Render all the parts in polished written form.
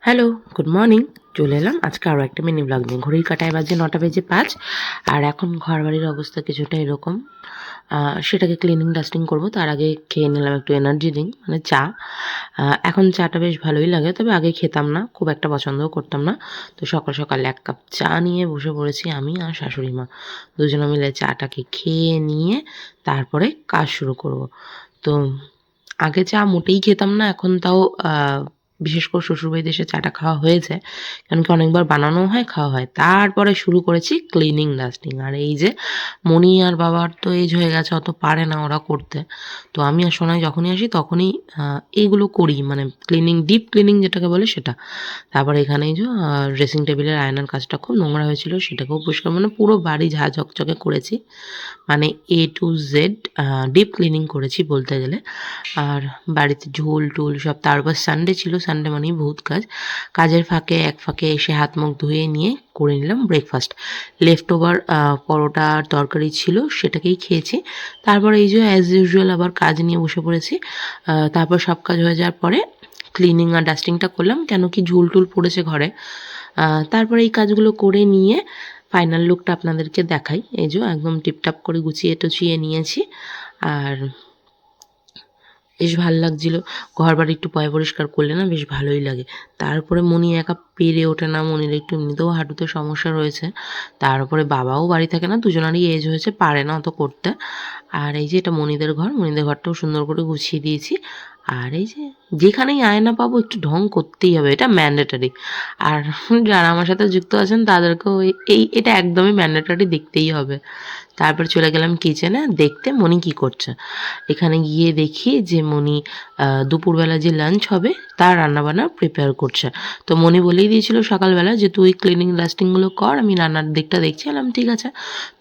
Hello, good morning. চলে এলাম আজকে আরও একটা মিনি ব্লগ নিয়ে। ঘড়ির কাঁটায় বাজে 9:05 আর এখন ঘরবাড়ির অবস্থা কিছুটা এরকম। সেটাকে ক্লিনিং ডাস্টিং করব, তার আগে খেয়ে নিলাম একটু এনার্জি ড্রিঙ্ক মানে চা। এখন চাটা বেশ ভালোই লাগে, তবে আগে খেতাম না, খুব একটা পছন্দও করতাম না। তো সকাল সকাল 1 কাপ চা নিয়ে বসে পড়েছি আমি আর শাশুড়ি মা। দুজনে মিলে চাটাকে খেয়ে নিয়ে তারপরে কাজ শুরু করব। তো আগে চা মোটেই খেতাম না, এখন তাও বিশেষ করে শ্বশুরবাড়িতে এসে চাটা খাওয়া হয়েছে, কারণ কি অনেকবার বানানোও হয়, খাওয়া হয়। তারপরে শুরু করেছি ক্লিনিং ডাস্টিং। আর এই যে মনি আর বাবার তো এজ হয়ে গেছে, অত পারে না ওরা করতে। তো আমি আর সোনাই যখনই আসি তখনই এইগুলো করি, মানে ক্লিনিং, ডিপ ক্লিনিং যেটাকে বলে সেটা। তারপরে এখানে এই যে ড্রেসিং টেবিলের আয়নার কাজটা খুব নোংরা হয়েছিল, সেটাকেও পরিষ্কার, মানে পুরো বাড়ি ঝাঁ ঝকঝকে করেছি, মানে A to Z deep cleaning করেছি বলতে গেলে। আর বাড়িতে ঝোল টোল সব, তারপর সানডে ছিল, সানডে মানেই বহুত কাজ। কাজের ফাঁকে এক ফাঁকে এসে হাত মুখ ধুয়ে নিয়ে করে নিলাম ব্রেকফাস্ট। লেফট ওভার পরোটা আর তরকারি ছিল, সেটাকেই খেয়েছি। তারপরে এই যে অ্যাজ ইউজুয়াল আবার কাজ নিয়ে বসে পড়েছি। তারপর সব কাজ হয়ে যাওয়ার পরে ক্লিনিং আর ডাস্টিংটা করলাম, কেন কি ঝুল টুল পড়েছে ঘরে। তারপরে এই কাজগুলো করে নিয়ে ফাইনাল লুকটা আপনাদেরকে দেখাই। এই যে একদম টিপটাপ করে গুছিয়ে টুছিয়ে নিয়েছি, আর বেশ ভাল লাগছিল। ঘর বাড়ি একটু পরিষ্কার করলে না বেশ ভালোই লাগে। তারপরে মনি একা পেরে ওঠে না, মনির একটু এমনিতেও হাঁটুতে সমস্যা রয়েছে, তার উপরে বাবাও বাড়ি থাকে না, দুজনারই এজ হয়েছে, পারে না অত করতে। আর এই যে এটা মনিদের ঘর, মনিদের ঘরটাও সুন্দর করে গুছিয়ে দিয়েছি। আর এই যে যেখানেই আয়না পাবো একটু ঢং করতেই হবে, এটা ম্যান্ডেটারি। আর যারা আমার সাথে যুক্ত আছেন তাদেরকেও এটা একদমই ম্যান্ডেটারি, দেখতেই হবে। তারপর চলে গেলাম কিচেনে দেখতে মনি কি করছে। এখানে গিয়ে দেখি যে মনি দুপুরবেলা যে লাঞ্চ হবে তার রান্নাবান্না প্রিপেয়ার করছে। তো মনি বলেই দিয়েছিল সকালবেলা যে তুই ক্লিনিং ডাস্টিংগুলো কর, আমি রান্নার দিকটা দেখছি। এলাম ঠিক আছে।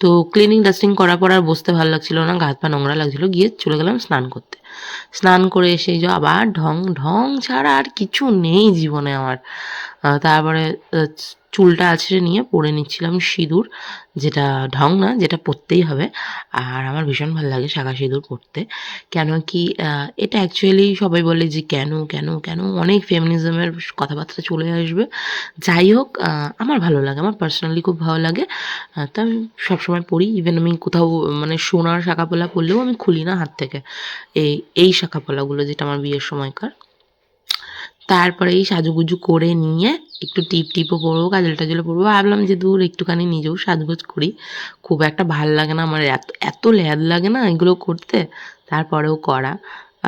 তো ক্লিনিং ডাস্টিং করার পর আর বসতে ভালো লাগছিল না, গা হাত পা নোংরা লাগছিলো, গিয়ে চলে গেলাম স্নান করতে। স্নান করে এসে যে আবার ঢং ঢং ছাড়া আর কিছু নেই জীবনে আমার। তারপরে চুলটা আঁচড়ে নিয়ে পরে নিচ্ছিলাম সিঁদুর, যেটা ঢং না, যেটা পরতেই হবে। আর আমার ভীষণ ভালো লাগে শাঁখা সিঁদুর পরতে। কেন কি এটা অ্যাকচুয়ালি সবাই বলে যে কেন কেন কেন, অনেক ফেমিনিজমের কথাবার্তা চলে আসবে। যাই হোক, আমার ভালো লাগে, আমার পার্সোনালি খুব ভালো লাগে। তো আমি সবসময় পরি। ইভেন আমি কোথাও মানে সোনার শাঁখা পলা পরলেও আমি খুলি না হাত থেকে, এই এই শাঁখা পলাগুলো যেটা আমার বিয়ের সময়কার। তারপরে এই সাজুগুজু করে নিয়ে একটু টিপ টিপও পরবো, কাজল টাজলও পরবো। ভাবলাম যে দূর একটুখানি নিজেও সাজগোজ করি। খুব একটা ভাল লাগে না আমার, এত এত ল্যাদ লাগে না এগুলো করতে, তারপরেও করা।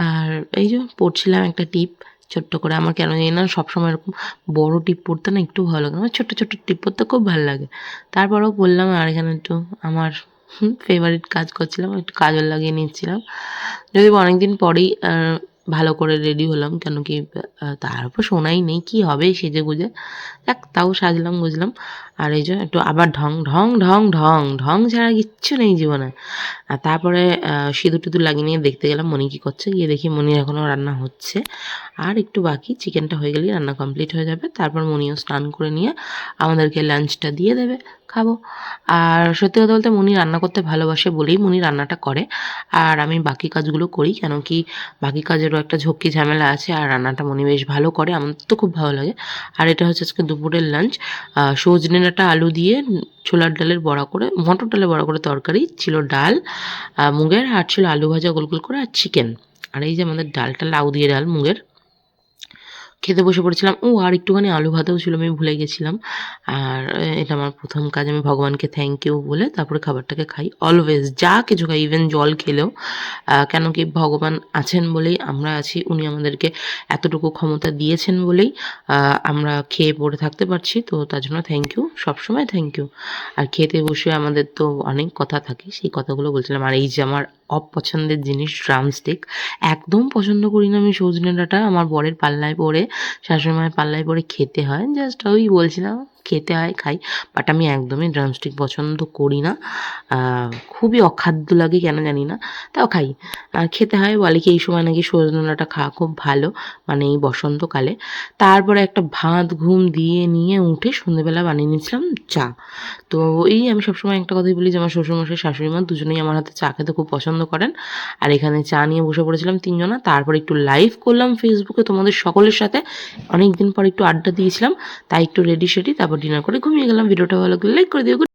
আর এই যে পরছিলাম একটা টিপ ছোট্ট করে। আমার কেন জানি না সবসময় এরকম বড় টিপ পরতে না একটু ভালো লাগে, আমার ছোট্ট ছোট্ট টিপ পরতে খুব ভালো লাগে। তারপরেও পরলাম। আর এখানে একটু আমার ফেভারিট কাজ করছিলাম, একটু কাজল লাগিয়ে নিচ্ছিলাম। যদিও অনেকদিন পরেই ভালো করে রেডি হলাম, কেন কি তার উপর সোনাই নেই, কি হবে সেজে গুজে। যাক, তাও সাজলাম গুজলাম। আর এই যে একটু আবার ঢং ঢং ঢং ঢং ঢং ছাড়া কিচ্ছু নেই জীবনে। আর তারপরে সিঁদুর টিঁদুর লাগিয়ে নিয়ে দেখতে গেলাম মনি কী করছে। গিয়ে দেখি মনির এখনও রান্না হচ্ছে, আর একটু বাকি। চিকেনটা হয়ে গেলেই রান্না কমপ্লিট হয়ে যাবে। তারপর মনিও স্নান করে নিয়ে আমাদেরকে লাঞ্চটা দিয়ে দেবে, খাবো। আর সত্যি কথা বলতে মনি রান্না করতে ভালোবাসে বলেই মনি রান্নাটা করে, আর আমি বাকি কাজগুলো করি, কেন কি বাকি কাজেরও একটা ঝক্কি ঝামেলা আছে। আর রান্নাটা মনি বেশ ভালো করে, আমার তো খুব ভালো লাগে। আর এটা হচ্ছে আজকে দুপুরের লাঞ্চ। সজনে ডাঁটা আলু দিয়ে ছোলার ডালের বড়া করে, মটর ডালের বড়া করে তরকারি ছিল, ডাল মুগের, আর ছিল আলু ভাজা গোল গোল করে, আর চিকেন। আর এই যে আমাদের ডালটা লাউ দিয়ে ডাল মুগের। খেতে বসে পড়েছিলাম। আর একটুখানি আলু ভাতেও ছিল, আমি ভুলে গেছিলাম। আর এটা আমার প্রথম কাজ, আমি ভগবানকে থ্যাংক ইউ বলে তারপরে খাবারটাকে খাই। অলওয়েজ যা কিছু খাই, ইভেন জল খেলেও। কেন কি ভগবান আছেন বলেই আমরা আছি, উনি আমাদেরকে এতটুকু ক্ষমতা দিয়েছেন বলেই আমরা খেয়ে পড়ে থাকতে পারছি। তো তার জন্য থ্যাংক ইউ, সবসময় থ্যাংক ইউ। আর খেতে বসে আমাদের তো অনেক কথা থাকে, সেই কথাগুলো বলছিলাম। আর এই যে আমার অপছন্দের জিনিস ড্রামস্টিক, একদম পছন্দ করি না আমি সজনে ডাঁটা। আমার বরের পাল্লায় পড়ে, শাশুড়ি মায়ের পাল্লায় পড়ে খেতে হয়। জাস্ট ওই বলছিলাম, খেতে হয় খাই, বাট আমি একদমই ড্রামস্টিক পছন্দ করি না। খুবই অখাদ্য লাগে কেন জানি না, তাও খাই। খেতে হয়, বলে কি এই সময় নাকি সজনে ডাঁটা খাওয়া খুব ভালো, মানে এই বসন্তকালে। তারপরে একটা ভাত ঘুম দিয়ে নিয়ে উঠে সন্ধ্যেবেলা বানিয়ে নিয়েছিলাম চা। তো এই আমি সবসময় একটা কথাই বলি যে আমার শ্বশুরমশাই শাশুড়ি মা দুজনেই আমার হাতে চা খেতে খুব পছন্দ করেন। আর এখানে চা নিয়ে বসে পড়েছিলাম তিনজনা। তারপর একটু লাইভ করলাম ফেসবুকে তোমাদের সকলের সাথে। অনেক দিন পর একটু আড্ডা দিয়েছিলাম, তাই একটু রেডি সেডি তারপর ডিনার করে ঘুমিয়ে গেলাম। ভিডিওটা ভালো লাগলে লাইক করে দিও।